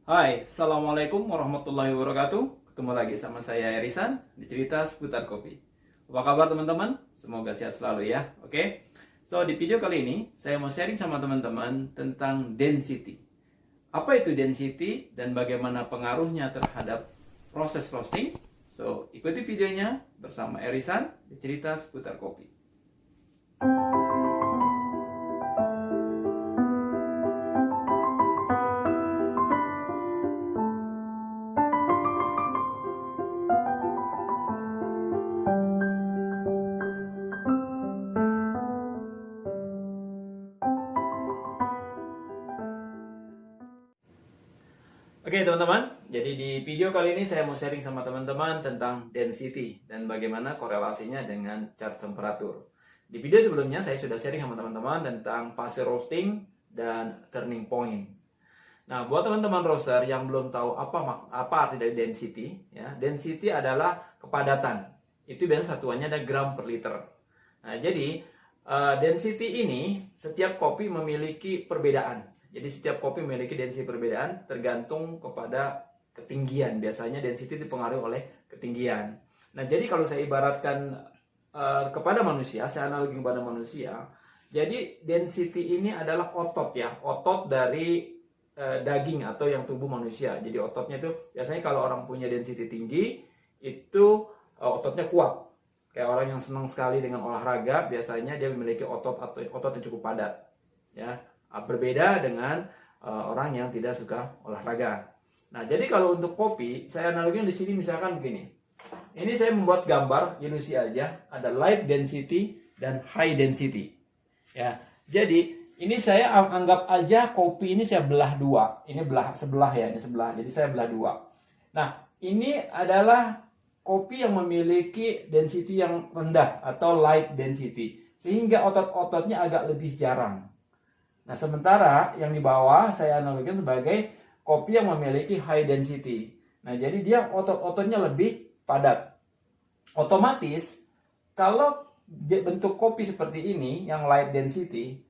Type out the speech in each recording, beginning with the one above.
Hai, Assalamualaikum warahmatullahi wabarakatuh. Ketemu lagi sama saya Erisan di cerita seputar kopi. Apa kabar teman-teman? Semoga sehat selalu ya. Oke. So, di video kali ini saya mau sharing sama teman-teman tentang density. Apa itu density dan bagaimana pengaruhnya terhadap proses roasting? So, ikuti videonya bersama Erisan di cerita seputar kopi. Oke teman-teman, jadi di video kali ini saya mau sharing sama teman-teman tentang density dan bagaimana korelasinya dengan chart temperatur. Di video sebelumnya saya sudah sharing sama teman-teman tentang fase roasting dan turning point. Nah, buat teman-teman roaster yang belum tahu apa arti dari density, ya, density adalah kepadatan. Itu biasa satuannya ada gram per liter. Nah, jadi density ini setiap kopi memiliki perbedaan. Jadi setiap kopi memiliki density perbedaan tergantung kepada ketinggian. Biasanya density dipengaruhi oleh ketinggian. Nah, jadi kalau saya ibaratkan kepada manusia, saya analogi kepada manusia. Jadi density ini adalah otot ya, otot dari daging atau yang tubuh manusia. Jadi ototnya itu biasanya kalau orang punya density tinggi itu ototnya kuat. Kayak orang yang senang sekali dengan olahraga, biasanya dia memiliki otot atau otot yang cukup padat. Ya, berbeda dengan orang yang tidak suka olahraga. Nah, jadi kalau untuk kopi, saya analoginya di sini misalkan begini. Ini saya membuat gambar ilusi aja, ada light density dan high density. Ya, jadi ini saya anggap aja kopi ini saya belah dua. Ini belah sebelah ya, ini sebelah. Jadi saya belah dua. Nah, ini adalah kopi yang memiliki density yang rendah atau light density, sehingga otot-ototnya agak lebih jarang. Nah, sementara yang di bawah saya analogikan sebagai kopi yang memiliki high density. Nah, jadi dia otot-ototnya lebih padat. Otomatis, kalau bentuk kopi seperti ini, yang light density,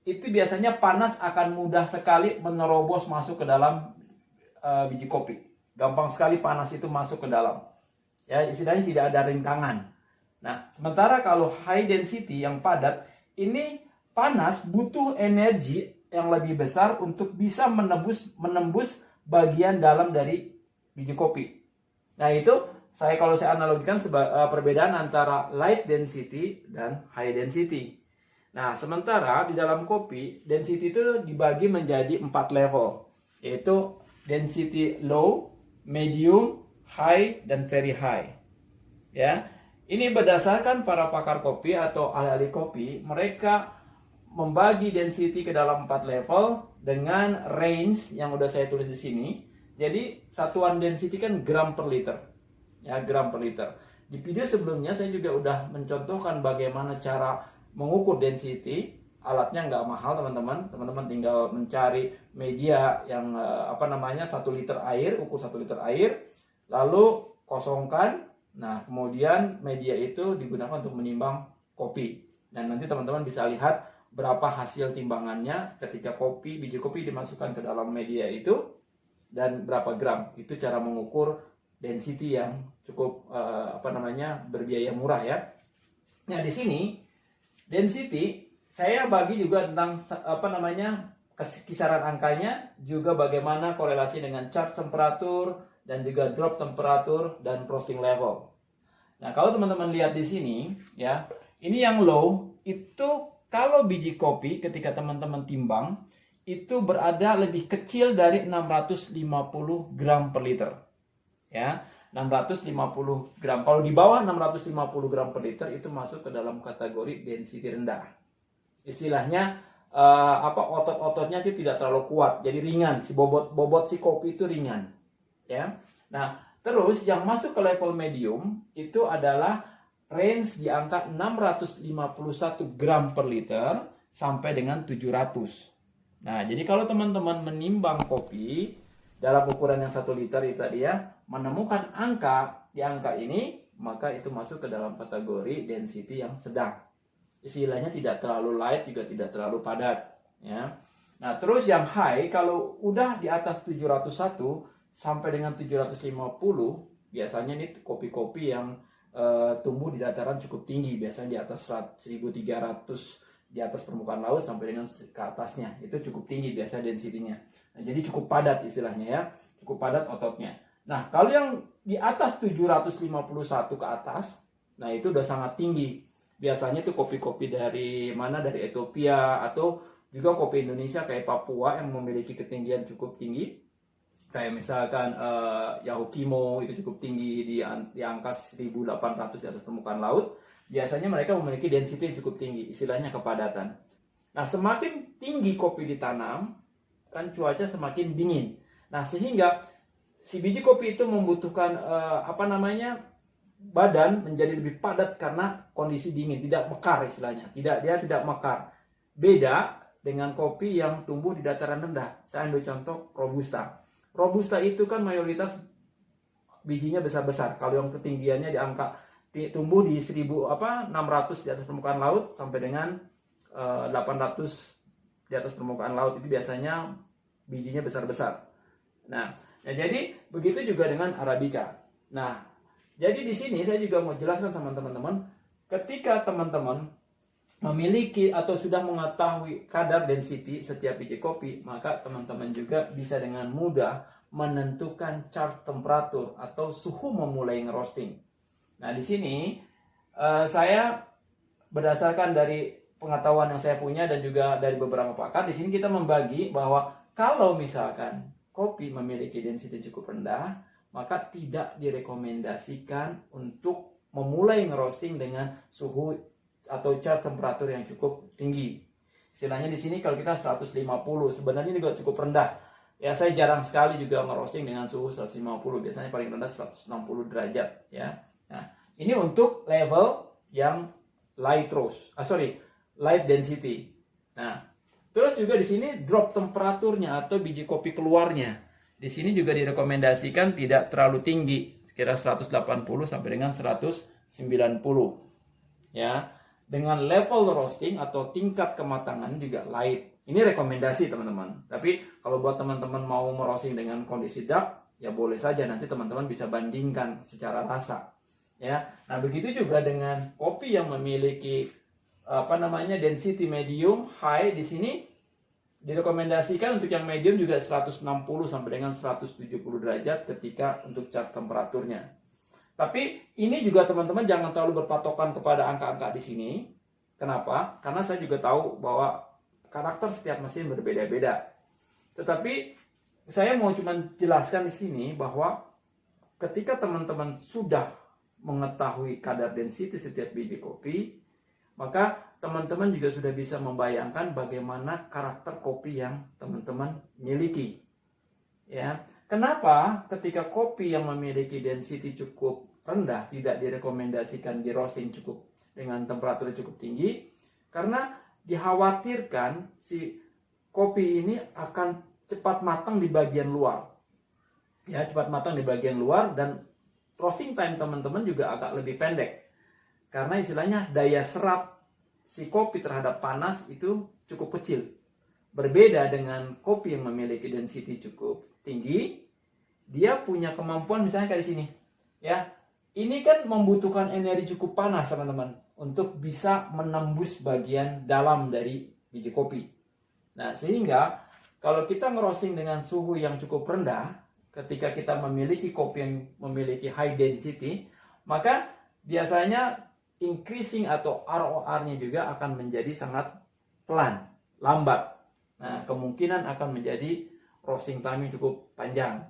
itu biasanya panas akan mudah sekali menerobos masuk ke dalam biji kopi. Gampang sekali panas itu masuk ke dalam. Ya, istilahnya tidak ada rintangan. Nah, sementara kalau high density yang padat, ini panas butuh energi yang lebih besar untuk bisa menembus bagian dalam dari biji kopi. Nah, itu kalau saya analogikan perbedaan antara light density dan high density. Nah, sementara di dalam kopi, density itu dibagi menjadi 4 level, yaitu density low, medium, high, dan very high. Ya, ini berdasarkan para pakar kopi atau ahli-ahli kopi, mereka membagi density ke dalam 4 level dengan range yang udah saya tulis di sini. Jadi satuan density kan gram per liter. Ya, gram per liter. Di video sebelumnya saya juga udah mencontohkan bagaimana cara mengukur density. Alatnya nggak mahal teman-teman. Teman-teman tinggal mencari media yang 1 liter air, ukur 1 liter air, lalu kosongkan. Nah, kemudian media itu digunakan untuk menimbang kopi. Dan nanti teman-teman bisa lihat berapa hasil timbangannya ketika biji kopi dimasukkan ke dalam media itu dan berapa gram. Itu cara mengukur density yang cukup berbiaya murah ya. Nah, di sini density saya bagi juga tentang kisaran angkanya, juga bagaimana korelasi dengan charge temperatur dan juga drop temperatur dan roasting level. Nah, kalau teman-teman lihat di sini ya, ini yang low itu kalau biji kopi ketika teman-teman timbang itu berada lebih kecil dari 650 gram per liter. Ya, 650 gram. Kalau di bawah 650 gram per liter itu masuk ke dalam kategori density rendah. Istilahnya otot-ototnya itu tidak terlalu kuat, jadi ringan. Si bobot si kopi itu ringan. Ya. Nah, terus yang masuk ke level medium itu adalah range di angka 651 gram per liter sampai dengan 700. Nah, jadi kalau teman-teman menimbang kopi dalam ukuran yang 1 liter itu tadi ya, menemukan di angka ini, maka itu masuk ke dalam kategori density yang sedang. Istilahnya tidak terlalu light juga tidak terlalu padat, ya. Nah, terus yang high kalau udah di atas 701 sampai dengan 750, biasanya ini kopi-kopi yang tumbuh di dataran cukup tinggi, biasanya di atas 1300 di atas permukaan laut sampai dengan ke atasnya. Itu cukup tinggi biasa density-nya. Nah, jadi cukup padat istilahnya ya, cukup padat ototnya. Nah, kalau yang di atas 751 ke atas, nah itu udah sangat tinggi. Biasanya itu kopi-kopi dari mana? Dari Ethiopia atau juga kopi Indonesia kayak Papua yang memiliki ketinggian cukup tinggi. Kayak misalkan Yahukimo itu cukup tinggi di angka 1800 di atas permukaan laut. Biasanya mereka memiliki density yang cukup tinggi, istilahnya kepadatan. Nah, semakin tinggi kopi ditanam, kan cuaca semakin dingin. Nah, sehingga si biji kopi itu membutuhkan badan menjadi lebih padat karena kondisi dingin, tidak mekar istilahnya. Dia tidak mekar. Beda dengan kopi yang tumbuh di dataran rendah. Saya ambil contoh Robusta. Robusta itu kan mayoritas bijinya besar-besar. Kalau yang ketinggiannya di angka tumbuh di 1600 di atas permukaan laut sampai dengan 800 di atas permukaan laut, itu biasanya bijinya besar-besar. Nah, jadi begitu juga dengan Arabica. Nah, jadi di sini saya juga mau jelaskan sama teman-teman, ketika teman-teman memiliki atau sudah mengetahui kadar density setiap biji kopi, maka teman-teman juga bisa dengan mudah menentukan chart temperatur atau suhu memulai ngerosting. Nah, di sini saya berdasarkan dari pengetahuan yang saya punya dan juga dari beberapa pakar, di sini kita membagi bahwa kalau misalkan kopi memiliki density cukup rendah, maka tidak direkomendasikan untuk memulai ngerosting dengan suhu atau chart temperatur yang cukup tinggi. Istilahnya di sini kalau kita 150, sebenarnya ini juga cukup rendah. Ya, saya jarang sekali juga ngerosting dengan suhu 150, biasanya paling rendah 160 derajat ya. Nah, ini untuk level yang light density. Nah, terus juga di sini drop temperaturnya atau biji kopi keluarnya. Di sini juga direkomendasikan tidak terlalu tinggi, sekira 180 sampai dengan 190. Ya, dengan level roasting atau tingkat kematangan juga light. Ini rekomendasi teman-teman. Tapi kalau buat teman-teman mau merosting dengan kondisi dark, ya boleh saja, nanti teman-teman bisa bandingkan secara rasa. Ya, nah begitu juga dengan kopi yang memiliki density medium, high. Di sini direkomendasikan untuk yang medium juga 160 sampai dengan 170 derajat ketika untuk chart temperaturnya. Tapi ini juga teman-teman jangan terlalu berpatokan kepada angka-angka di sini. Kenapa? Karena saya juga tahu bahwa karakter setiap mesin berbeda-beda. Tetapi saya mau cuma jelaskan di sini bahwa ketika teman-teman sudah mengetahui kadar density setiap biji kopi, maka teman-teman juga sudah bisa membayangkan bagaimana karakter kopi yang teman-teman miliki. Ya, kenapa ketika kopi yang memiliki density cukup rendah tidak direkomendasikan di roasting cukup dengan temperatur cukup tinggi? Karena dikhawatirkan si kopi ini akan cepat matang di bagian luar. Ya, cepat matang di bagian luar dan roasting time teman-teman juga agak lebih pendek. Karena istilahnya daya serap si kopi terhadap panas itu cukup kecil. Berbeda dengan kopi yang memiliki density cukup tinggi, dia punya kemampuan misalnya kayak di sini. Ya, ini kan membutuhkan energi cukup panas teman-teman untuk bisa menembus bagian dalam dari biji kopi. Nah, sehingga kalau kita ngerosting dengan suhu yang cukup rendah, ketika kita memiliki kopi yang memiliki high density, maka biasanya increasing atau ROR-nya juga akan menjadi sangat pelan, lambat. Nah, kemungkinan akan menjadi roasting time yang cukup panjang.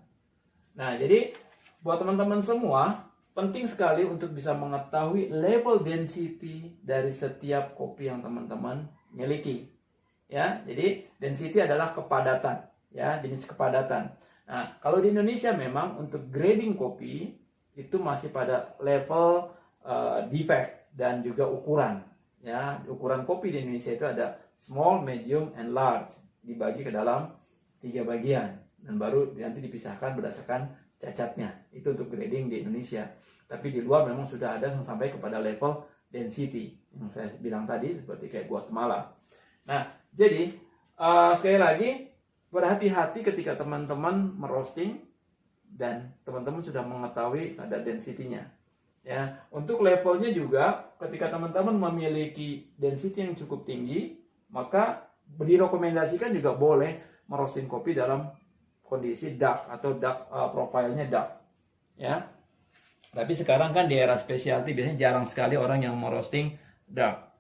Nah, jadi buat teman-teman semua, penting sekali untuk bisa mengetahui level density dari setiap kopi yang teman-teman miliki. Ya, jadi density adalah kepadatan, ya, jenis kepadatan. Nah, kalau di Indonesia memang untuk grading kopi itu masih pada level defect dan juga ukuran. Ya, ukuran kopi di Indonesia itu ada small, medium, and large, dibagi ke dalam 3 bagian dan baru nanti dipisahkan berdasarkan cacatnya. Itu untuk grading di Indonesia. Tapi di luar memang sudah ada yang sampai kepada level density yang saya bilang tadi seperti kayak Guatemala. Nah, jadi Sekali lagi, berhati-hati ketika teman-teman merosting dan teman-teman sudah mengetahui kadar density-nya. Ya, untuk levelnya juga ketika teman-teman memiliki density yang cukup tinggi, maka direkomendasikan juga boleh merosting kopi dalam kondisi dark atau dark profilnya dark. Ya. Tapi sekarang kan di era specialty biasanya jarang sekali orang yang merosting dark.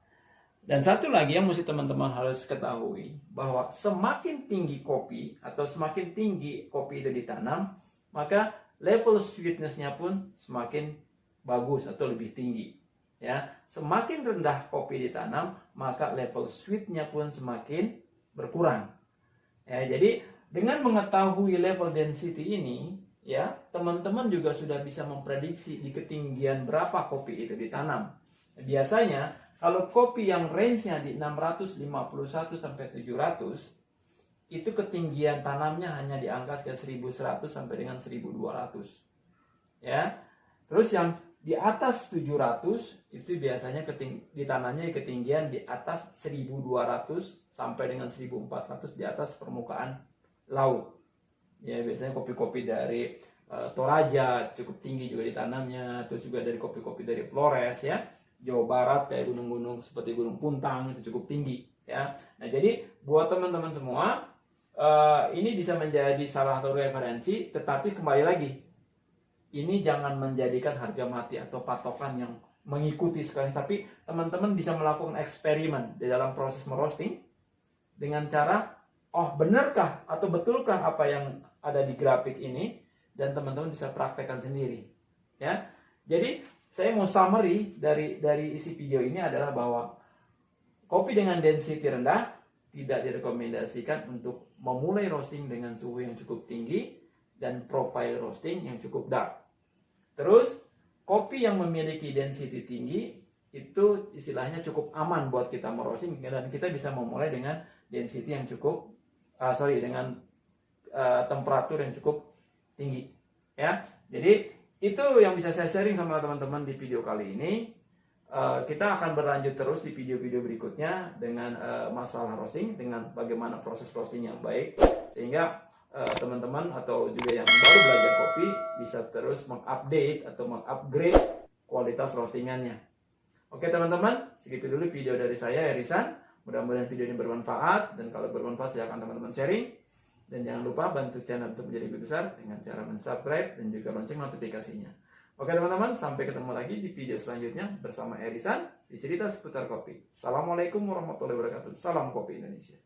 Dan satu lagi yang mesti teman-teman harus ketahui, bahwa semakin tinggi kopi atau semakin tinggi kopi itu ditanam, maka level sweetness-nya pun semakin bagus atau lebih tinggi. Ya, semakin rendah kopi ditanam, maka level sweet-nya pun semakin berkurang. Ya, jadi dengan mengetahui level density ini, ya, teman-teman juga sudah bisa memprediksi di ketinggian berapa kopi itu ditanam. Biasanya kalau kopi yang range-nya di 651 sampai 700, itu ketinggian tanamnya hanya di angka 1100 sampai dengan 1200. Ya. Terus yang di atas 700 itu biasanya ditanamnya di ketinggian di atas 1200 sampai dengan 1400 di atas permukaan laut. Ya, biasanya kopi-kopi dari Toraja cukup tinggi juga ditanamnya, terus juga dari kopi-kopi dari Flores ya. Jawa Barat kayak gunung-gunung seperti Gunung Puntang itu cukup tinggi ya. Nah, jadi buat teman-teman semua ini bisa menjadi salah satu referensi, tetapi kembali lagi, ini jangan menjadikan harga mati atau patokan yang mengikuti sekali, tapi teman-teman bisa melakukan eksperimen di dalam proses merosting dengan cara, oh benarkah atau betulkah apa yang ada di grafik ini, dan teman-teman bisa praktekkan sendiri. Ya, jadi saya mau summary dari isi video ini adalah bahwa kopi dengan density rendah tidak direkomendasikan untuk memulai roasting dengan suhu yang cukup tinggi dan profile roasting yang cukup dark. Terus, kopi yang memiliki density tinggi itu istilahnya cukup aman buat kita merosting, dan kita bisa memulai dengan density yang cukup dengan temperatur yang cukup tinggi. Ya, jadi itu yang bisa saya sharing sama teman-teman di video kali ini. Kita akan berlanjut terus di video-video berikutnya dengan masalah roasting, dengan bagaimana proses roasting yang baik, sehingga teman-teman atau juga yang baru belajar kopi bisa terus mengupdate atau mengupgrade kualitas roastingannya. Oke teman-teman, segitu dulu video dari saya Erisan. Mudah-mudahan video ini bermanfaat, dan kalau bermanfaat silakan teman-teman sharing, dan jangan lupa bantu channel untuk menjadi lebih besar dengan cara subscribe dan juga lonceng notifikasinya. Oke teman-teman, sampai ketemu lagi di video selanjutnya bersama Erisan di cerita seputar kopi. Assalamualaikum warahmatullahi wabarakatuh. Salam kopi Indonesia.